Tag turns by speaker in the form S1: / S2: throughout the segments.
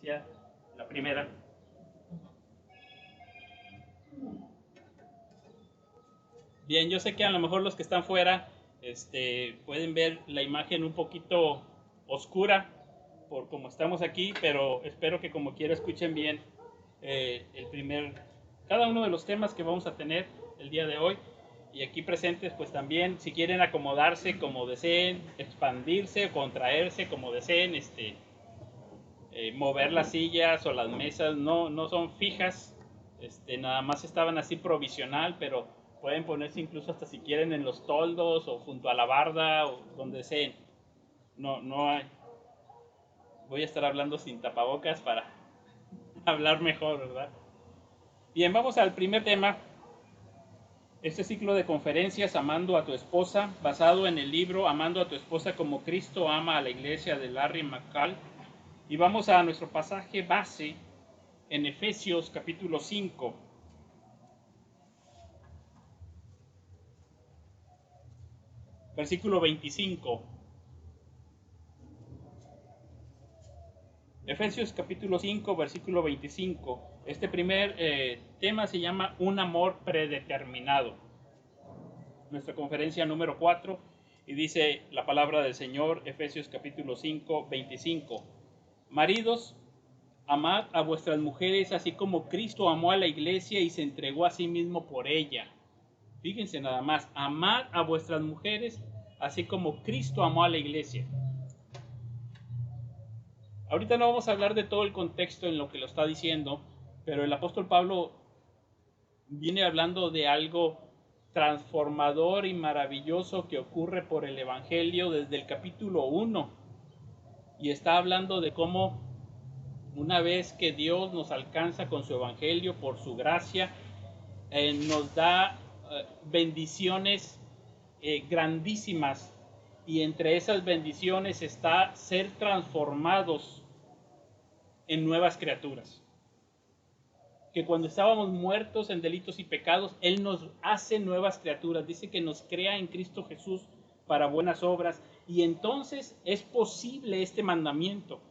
S1: conferencia, la primera. Bien, yo sé que a lo mejor los que están fuera pueden ver la imagen un poquito oscura por como estamos aquí, pero espero que como quiera escuchen bien cada uno de los temas que vamos a tener el día de hoy. Y aquí presentes, pues también, si quieren acomodarse como deseen, expandirse o contraerse como deseen, mover las sillas o las mesas no son fijas, nada más estaban así provisional, pero pueden ponerse incluso hasta si quieren en los toldos o junto a la barda o donde deseen. No hay. Voy a estar hablando sin tapabocas para hablar mejor, ¿verdad? Bien, vamos al primer tema. Este ciclo de conferencias, Amando a tu esposa, basado en el libro Amando a tu esposa como Cristo ama a la iglesia, de Larry McCall. Y vamos a nuestro pasaje base en Efesios capítulo 5. Versículo 25. Efesios capítulo 5, versículo 25. Este primer tema se llama Un amor predeterminado. Nuestra conferencia número 4, y dice la palabra del Señor, Efesios capítulo 5, 25. Maridos, amad a vuestras mujeres así como Cristo amó a la iglesia y se entregó a sí mismo por ella. Fíjense nada más, amad a vuestras mujeres así como Cristo amó a la iglesia. Ahorita no vamos a hablar de todo el contexto en lo que lo está diciendo, pero el apóstol Pablo viene hablando de algo transformador y maravilloso que ocurre por el Evangelio desde el capítulo 1. Y está hablando de cómo una vez que Dios nos alcanza con su Evangelio por su gracia, nos da bendiciones grandísimas, y entre esas bendiciones está ser transformados en nuevas criaturas. Que cuando estábamos muertos en delitos y pecados, Él nos hace nuevas criaturas. Dice que nos crea en Cristo Jesús para buenas obras. Y entonces es posible este mandamiento.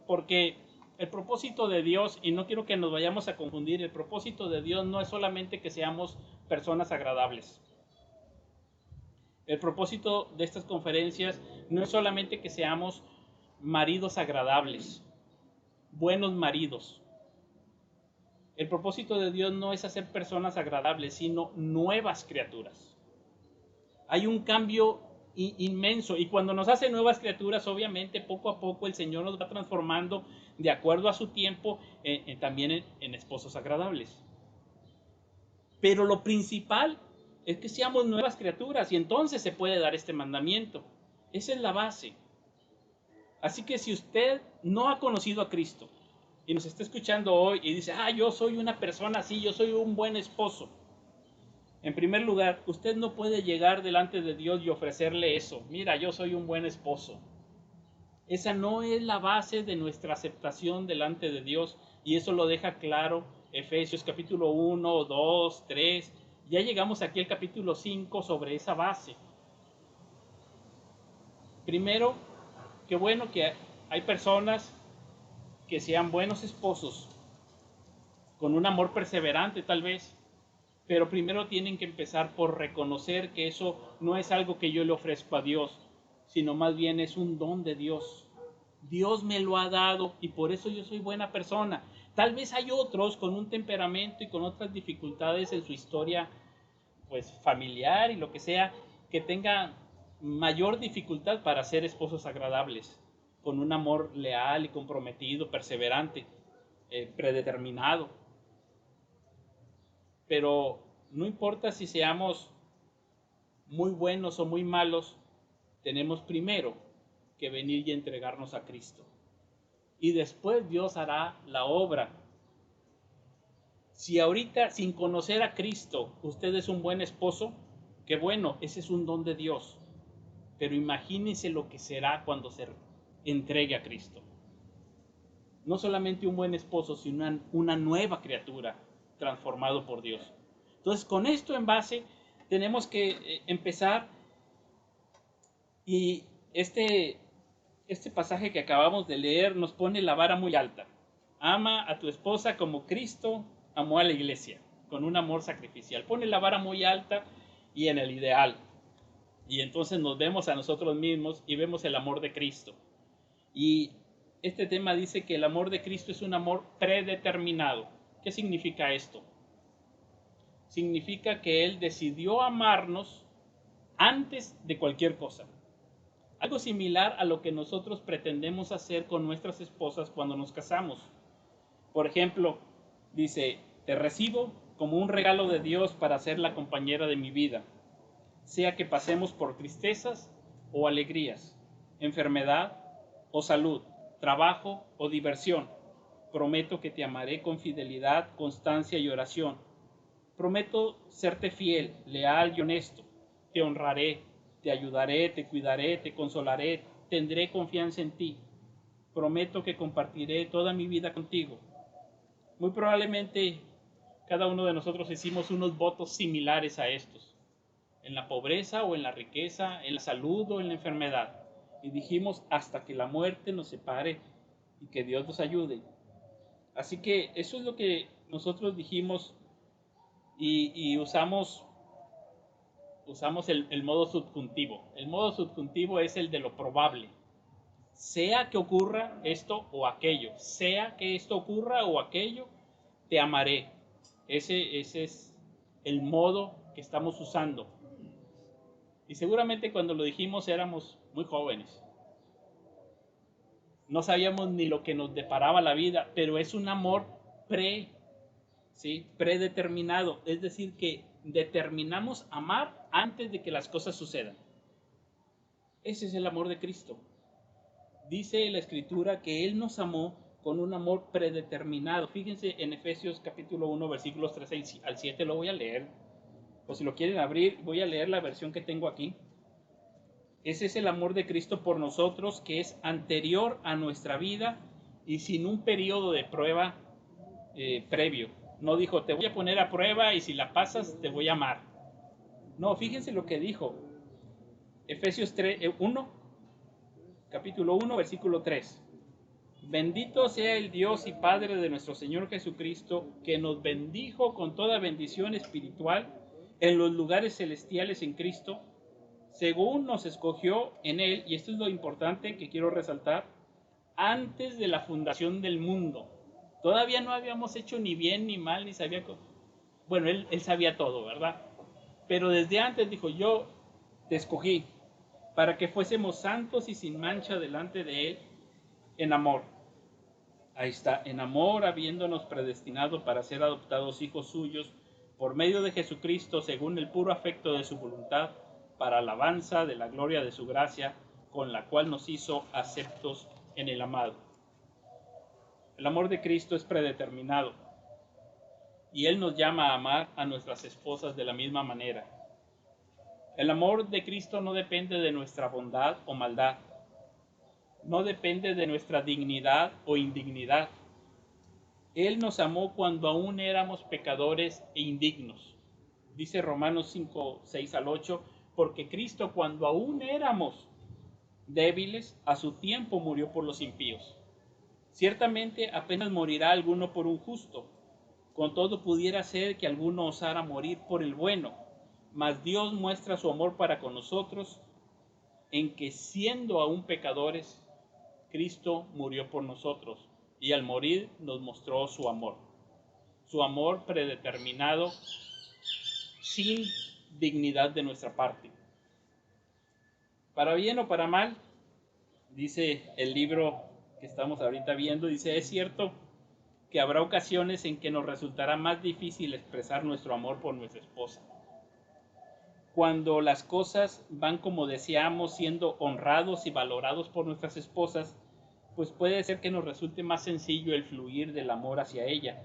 S1: Porque el propósito de Dios, y no quiero que nos vayamos a confundir, el propósito de Dios no es solamente que seamos personas agradables. El propósito de estas conferencias no es solamente que seamos maridos agradables, buenos maridos. El propósito de Dios no es hacer personas agradables, sino nuevas criaturas. Hay un cambio inmenso, y cuando nos hace nuevas criaturas, obviamente poco a poco el Señor nos va transformando de acuerdo a su tiempo, también en esposos agradables. Pero lo principal es que seamos nuevas criaturas, y entonces se puede dar este mandamiento. Esa es la base. Así que si usted no ha conocido a Cristo y nos está escuchando hoy y dice, yo soy una persona así, yo soy un buen esposo. En primer lugar, usted no puede llegar delante de Dios y ofrecerle eso. Mira, yo soy un buen esposo. Esa no es la base de nuestra aceptación delante de Dios, y eso lo deja claro Efesios capítulo 1, 2, 3. Ya llegamos aquí al capítulo 5 sobre esa base. Primero, qué bueno que hay personas que sean buenos esposos, con un amor perseverante tal vez, pero primero tienen que empezar por reconocer que eso no es algo que yo le ofrezco a Dios, sino más bien es un don de Dios. Dios me lo ha dado y por eso yo soy buena persona. Tal vez hay otros con un temperamento y con otras dificultades en su historia, pues familiar y lo que sea, que tengan mayor dificultad para ser esposos agradables, con un amor leal y comprometido, perseverante, predeterminado. Pero no importa si seamos muy buenos o muy malos, tenemos primero que venir y entregarnos a Cristo. Y después Dios hará la obra. Si ahorita, sin conocer a Cristo, usted es un buen esposo, qué bueno, ese es un don de Dios. Pero imagínense lo que será cuando se entregue a Cristo. No solamente un buen esposo, sino una nueva criatura transformado por Dios. Entonces, con esto en base, tenemos que empezar, y este este pasaje que acabamos de leer nos pone la vara muy alta. Ama a tu esposa como Cristo amó a la iglesia, con un amor sacrificial. Pone la vara muy alta y en el ideal. Y entonces nos vemos a nosotros mismos y vemos el amor de Cristo. Y este tema dice que el amor de Cristo es un amor predeterminado. ¿Qué significa esto? Significa que Él decidió amarnos antes de cualquier cosa. Algo similar a lo que nosotros pretendemos hacer con nuestras esposas cuando nos casamos. Por ejemplo, dice, te recibo como un regalo de Dios para ser la compañera de mi vida, sea que pasemos por tristezas o alegrías, enfermedad o salud, trabajo o diversión. Prometo que te amaré con fidelidad, constancia y oración. Prometo serte fiel, leal y honesto. Te honraré, te ayudaré, te cuidaré, te consolaré, tendré confianza en ti. Prometo que compartiré toda mi vida contigo. Muy probablemente cada uno de nosotros hicimos unos votos similares a estos, en la pobreza o en la riqueza, en la salud o en la enfermedad. Y dijimos hasta que la muerte nos separe y que Dios nos ayude. Así que eso es lo que nosotros dijimos y usamos el modo subjuntivo. El modo subjuntivo es el de lo probable. Sea que ocurra esto o aquello, sea que esto ocurra o aquello, te amaré. Ese es el modo que estamos usando. Y seguramente cuando lo dijimos éramos muy jóvenes. No sabíamos ni lo que nos deparaba la vida, pero es un amor predeterminado. Es decir, que determinamos amar antes de que las cosas sucedan. Ese es el amor de Cristo. Dice la Escritura que Él nos amó con un amor predeterminado. Fíjense en Efesios capítulo 1, versículos 3 al 7, lo voy a leer. O si lo quieren abrir, voy a leer la versión que tengo aquí. Ese es el amor de Cristo por nosotros, que es anterior a nuestra vida y sin un periodo de prueba previo. No dijo, te voy a poner a prueba y si la pasas te voy a amar. No, fíjense lo que dijo. Efesios 1, capítulo 1, versículo 3. Bendito sea el Dios y Padre de nuestro Señor Jesucristo, que nos bendijo con toda bendición espiritual en los lugares celestiales en Cristo, según nos escogió en Él, y esto es lo importante que quiero resaltar, antes de la fundación del mundo. Todavía no habíamos hecho ni bien ni mal, ni sabía... Bueno, él sabía todo, ¿verdad? Pero desde antes dijo, yo te escogí para que fuésemos santos y sin mancha delante de Él en amor. Ahí está, en amor, habiéndonos predestinado para ser adoptados hijos suyos por medio de Jesucristo, según el puro afecto de su voluntad, para alabanza de la gloria de su gracia, con la cual nos hizo aceptos en el amado. El amor de Cristo es predeterminado y Él nos llama a amar a nuestras esposas de la misma manera. El amor de Cristo no depende de nuestra bondad o maldad, no depende de nuestra dignidad o indignidad. Él nos amó cuando aún éramos pecadores e indignos. Dice Romanos 5, 6 al 8, porque Cristo cuando aún éramos débiles, a su tiempo murió por los impíos. Ciertamente apenas morirá alguno por un justo, con todo pudiera ser que alguno osara morir por el bueno, mas Dios muestra su amor para con nosotros, en que siendo aún pecadores, Cristo murió por nosotros, y al morir nos mostró su amor predeterminado, sin dignidad de nuestra parte. Para bien o para mal, dice el libro que estamos ahorita viendo, dice, es cierto que habrá ocasiones en que nos resultará más difícil expresar nuestro amor por nuestra esposa. Cuando las cosas van como deseamos, siendo honrados y valorados por nuestras esposas, pues puede ser que nos resulte más sencillo el fluir del amor hacia ella.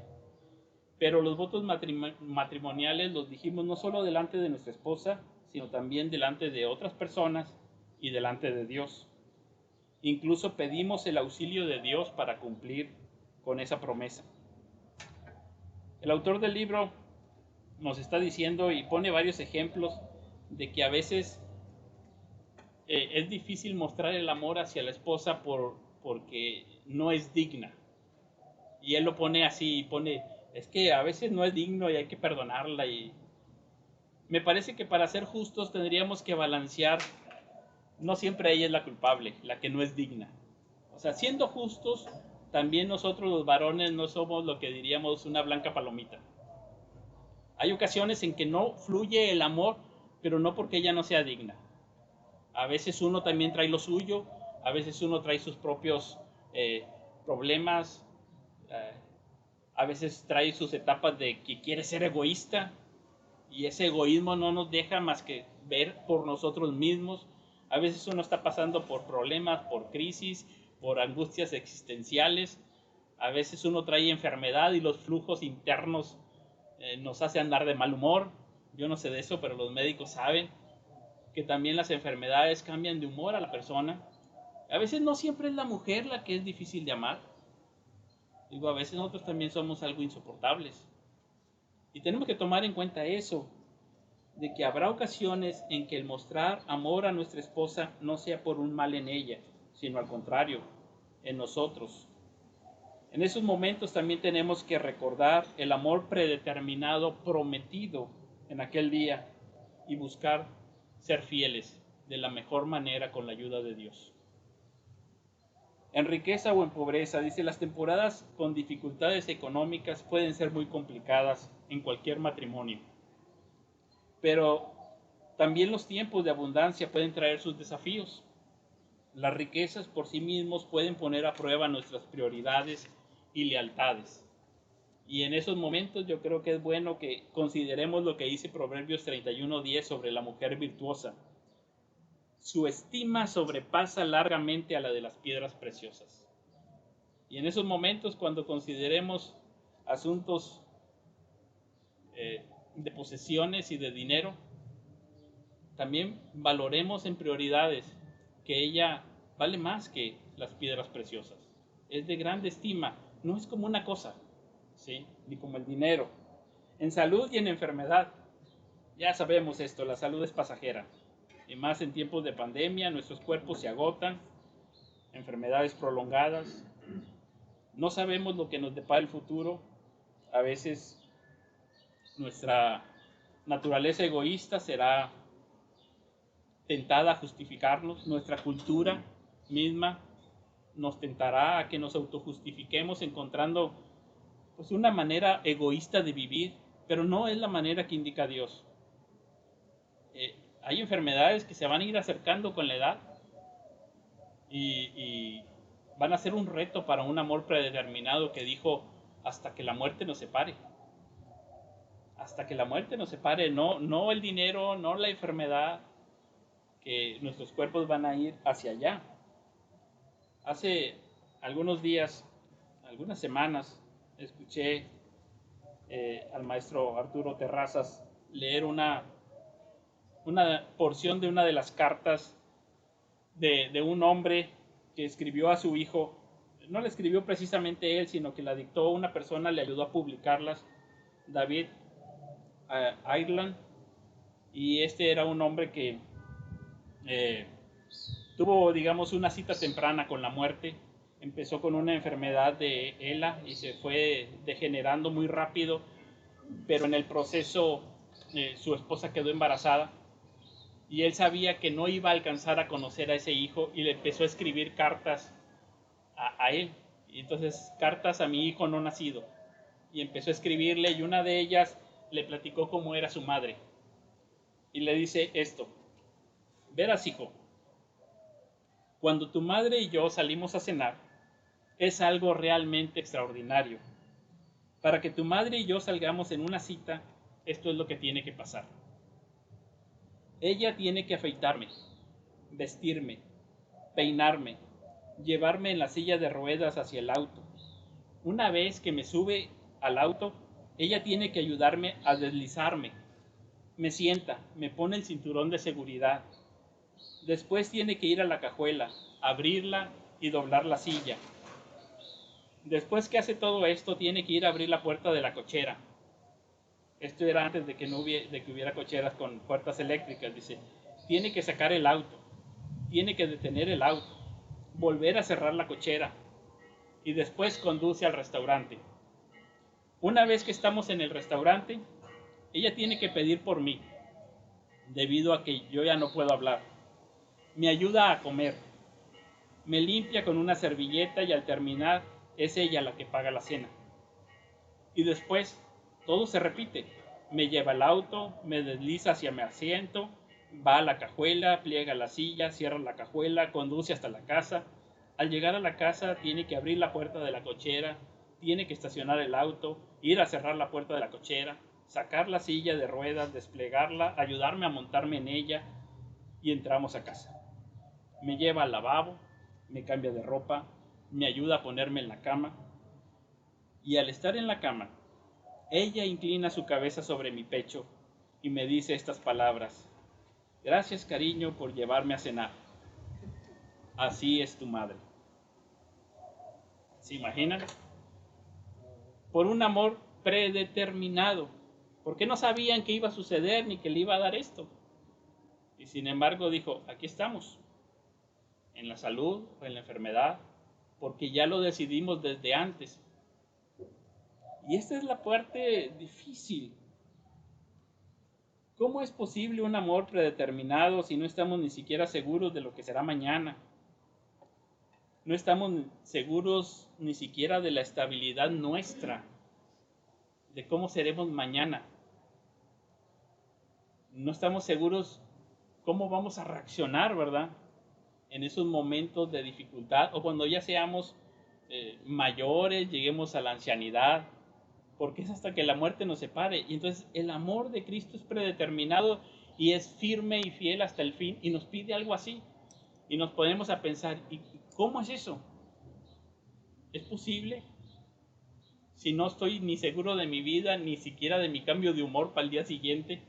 S1: Pero los votos matrimoniales los dijimos no solo delante de nuestra esposa, sino también delante de otras personas y delante de Dios. Incluso pedimos el auxilio de Dios para cumplir con esa promesa. El autor del libro nos está diciendo y pone varios ejemplos de que a veces es difícil mostrar el amor hacia la esposa porque no es digna. Y él lo pone así, pone, es que a veces no es digno y hay que perdonarla. Y me parece que para ser justos tendríamos que balancear, no siempre ella es la culpable, la que no es digna. O sea, siendo justos, también nosotros los varones no somos lo que diríamos una blanca palomita. Hay ocasiones en que no fluye el amor, pero no porque ella no sea digna. A veces uno también trae lo suyo, a veces uno trae sus propios problemas, eh, a veces trae sus etapas de que quiere ser egoísta y ese egoísmo no nos deja más que ver por nosotros mismos. A veces uno está pasando por problemas, por crisis, por angustias existenciales. A veces uno trae enfermedad y los flujos internos nos hace andar de mal humor. Yo no sé de eso, pero los médicos saben que también las enfermedades cambian de humor a la persona. A veces no siempre es la mujer la que es difícil de amar. Digo, a veces nosotros también somos algo insoportables. Y tenemos que tomar en cuenta eso, de que habrá ocasiones en que el mostrar amor a nuestra esposa no sea por un mal en ella, sino al contrario, en nosotros. En esos momentos también tenemos que recordar el amor predeterminado, prometido en aquel día y buscar ser fieles de la mejor manera con la ayuda de Dios. En riqueza o en pobreza, dice, las temporadas con dificultades económicas pueden ser muy complicadas en cualquier matrimonio. Pero también los tiempos de abundancia pueden traer sus desafíos. Las riquezas por sí mismos pueden poner a prueba nuestras prioridades y lealtades. Y en esos momentos yo creo que es bueno que consideremos lo que dice Proverbios 31:10 sobre la mujer virtuosa. Su estima sobrepasa largamente a la de las piedras preciosas. Y en esos momentos, cuando consideremos asuntos de posesiones y de dinero, también valoremos en prioridades que ella vale más que las piedras preciosas. Es de grande estima, no es como una cosa, ¿sí? Ni como el dinero. En salud y en enfermedad, ya sabemos esto, la salud es pasajera. Y más en tiempos de pandemia, nuestros cuerpos se agotan, enfermedades prolongadas. No sabemos lo que nos depara el futuro. A veces nuestra naturaleza egoísta será tentada a justificarnos. Nuestra cultura misma nos tentará a que nos autojustifiquemos encontrando pues una manera egoísta de vivir, pero no es la manera que indica Dios. Hay enfermedades que se van a ir acercando con la edad y van a ser un reto para un amor predeterminado que dijo hasta que la muerte nos separe. Hasta que la muerte nos separe, no el dinero, no la enfermedad, que nuestros cuerpos van a ir hacia allá. Hace algunos días, algunas semanas, escuché al maestro Arturo Terrazas leer una porción de una de las cartas de un hombre que escribió a su hijo. No la escribió precisamente él, sino que la dictó una persona, le ayudó a publicarlas, David Ireland, y este era un hombre que tuvo, digamos, una cita temprana con la muerte. Empezó con una enfermedad de ELA y se fue degenerando muy rápido, pero en el proceso su esposa quedó embarazada y él sabía que no iba a alcanzar a conocer a ese hijo y le empezó a escribir cartas a él. Y entonces, cartas a mi hijo no nacido. Y empezó a escribirle y una de ellas le platicó cómo era su madre. Y le dice esto: verás, hijo, cuando tu madre y yo salimos a cenar, es algo realmente extraordinario. Para que tu madre y yo salgamos en una cita, esto es lo que tiene que pasar. Ella tiene que afeitarme, vestirme, peinarme, llevarme en la silla de ruedas hacia el auto. Una vez que me sube al auto, ella tiene que ayudarme a deslizarme. Me sienta, me pone el cinturón de seguridad. Después tiene que ir a la cajuela, abrirla y doblar la silla. Después que hace todo esto, tiene que ir a abrir la puerta de la cochera. Esto era antes de que hubiera cocheras con puertas eléctricas. Dice, tiene que sacar el auto, tiene que detener el auto, volver a cerrar la cochera y después conduce al restaurante. Una vez que estamos en el restaurante, ella tiene que pedir por mí, debido a que yo ya no puedo hablar. Me ayuda a comer, me limpia con una servilleta y al terminar es ella la que paga la cena. Y después todo se repite. Me lleva al auto, me desliza hacia mi asiento, va a la cajuela, pliega la silla, cierra la cajuela, conduce hasta la casa. Al llegar a la casa tiene que abrir la puerta de la cochera, tiene que estacionar el auto, ir a cerrar la puerta de la cochera, sacar la silla de ruedas, desplegarla, ayudarme a montarme en ella y entramos a casa. Me lleva al lavabo, me cambia de ropa, me ayuda a ponerme en la cama y al estar en la cama, ella inclina su cabeza sobre mi pecho y me dice estas palabras: gracias, cariño, por llevarme a cenar. Así es tu madre. ¿Se imaginan? Por un amor predeterminado, porque no sabían que iba a suceder ni que le iba a dar esto. Y sin embargo dijo, aquí estamos, en la salud o en la enfermedad, porque ya lo decidimos desde antes. Y esta es la parte difícil. ¿Cómo es posible un amor predeterminado si no estamos ni siquiera seguros de lo que será mañana? No estamos seguros ni siquiera de la estabilidad nuestra, de cómo seremos mañana. No estamos seguros cómo vamos a reaccionar, ¿verdad? En esos momentos de dificultad o cuando ya seamos mayores, lleguemos a la ancianidad, porque es hasta que la muerte nos separe. Y entonces el amor de Cristo es predeterminado y es firme y fiel hasta el fin y nos pide algo así. Y nos ponemos a pensar, ¿y cómo es eso? ¿Es posible? Si no estoy ni seguro de mi vida, ni siquiera de mi cambio de humor para el día siguiente.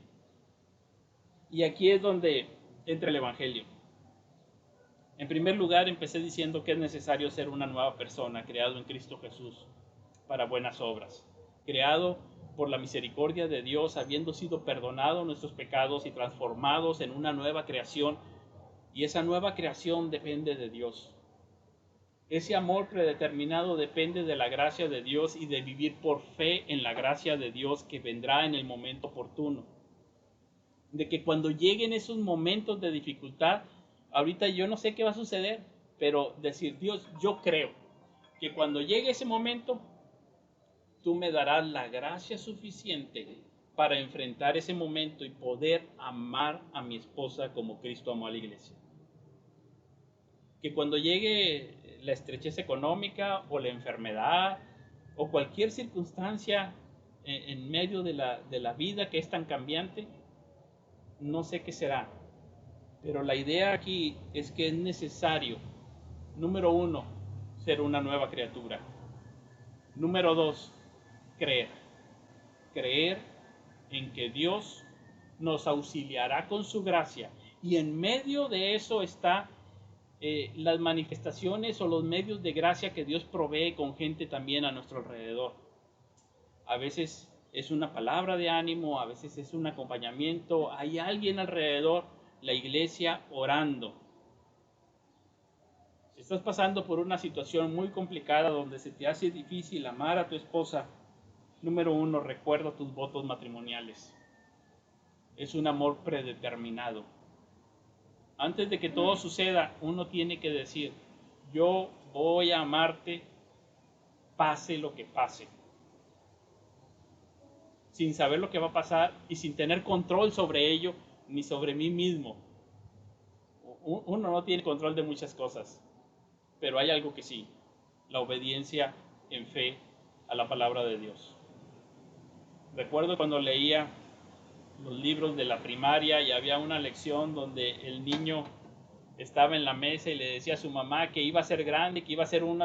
S1: Y aquí es donde entra el Evangelio. En primer lugar, empecé diciendo que es necesario ser una nueva persona, creado en Cristo Jesús, para buenas obras. Creado por la misericordia de Dios, habiendo sido perdonados nuestros pecados y transformados en una nueva creación. Y esa nueva creación depende de Dios. Ese amor predeterminado depende de la gracia de Dios y de vivir por fe en la gracia de Dios que vendrá en el momento oportuno. De que cuando lleguen esos momentos de dificultad, ahorita yo no sé qué va a suceder, pero decir, Dios, yo creo que cuando llegue ese momento, tú me darás la gracia suficiente para enfrentar ese momento y poder amar a mi esposa como Cristo amó a la iglesia. Que cuando llegue la estrechez económica o la enfermedad o cualquier circunstancia en medio de la vida que es tan cambiante, no sé qué será, pero la idea aquí es que es necesario, número 1, ser una nueva criatura. Número 2, creer. Creer en que Dios nos auxiliará con su gracia. Y en medio de eso está las manifestaciones o los medios de gracia que Dios provee con gente también a nuestro alrededor. A veces es una palabra de ánimo, a veces es un acompañamiento, hay alguien alrededor, la iglesia orando. Si estás pasando por una situación muy complicada donde se te hace difícil amar a tu esposa, número 1, recuerda tus votos matrimoniales. Es un amor predeterminado. Antes de que todo suceda, uno tiene que decir, yo voy a amarte pase lo que pase. Sin saber lo que va a pasar y sin tener control sobre ello, ni sobre mí mismo. Uno no tiene control de muchas cosas, pero hay algo que sí, la obediencia en fe a la palabra de Dios. Recuerdo cuando leía los libros de la primaria y había una lección donde el niño estaba en la mesa y le decía a su mamá que iba a ser grande, que iba a ser un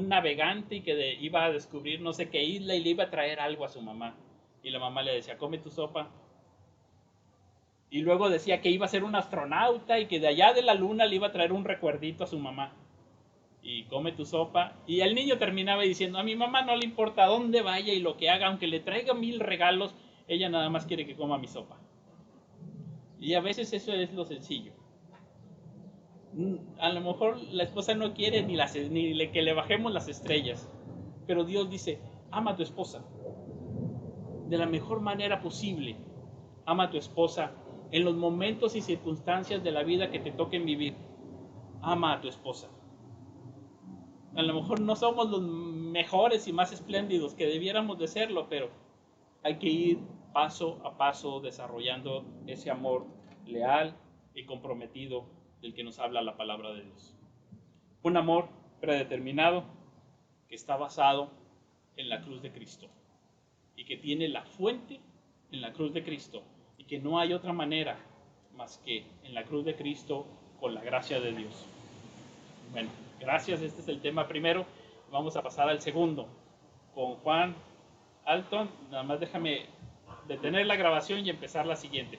S1: navegante y que iba a descubrir no sé qué isla y le iba a traer algo a su mamá. Y la mamá le decía, come tu sopa. Y luego decía que iba a ser un astronauta y que de allá de la luna le iba a traer un recuerdito a su mamá. Y come tu sopa. Y el niño terminaba diciendo, a mi mamá no le importa dónde vaya y lo que haga, aunque le traiga 1000 regalos, ella nada más quiere que coma mi sopa. Y a veces eso es lo sencillo. A lo mejor la esposa no quiere que le bajemos las estrellas, pero Dios dice, ama a tu esposa de la mejor manera posible. Ama a tu esposa en los momentos y circunstancias de la vida que te toquen vivir. Ama a tu esposa. A lo mejor no somos los mejores y más espléndidos que debiéramos de serlo, pero hay que ir paso a paso desarrollando ese amor leal y comprometido del que nos habla la palabra de Dios. Un amor predeterminado que está basado en la cruz de Cristo y que tiene la fuente en la cruz de Cristo y que no hay otra manera más que en la cruz de Cristo con la gracia de Dios. Bueno, gracias, este es el tema primero. Vamos a pasar al segundo con Juan Alton. Nada más déjame detener la grabación y empezar la siguiente.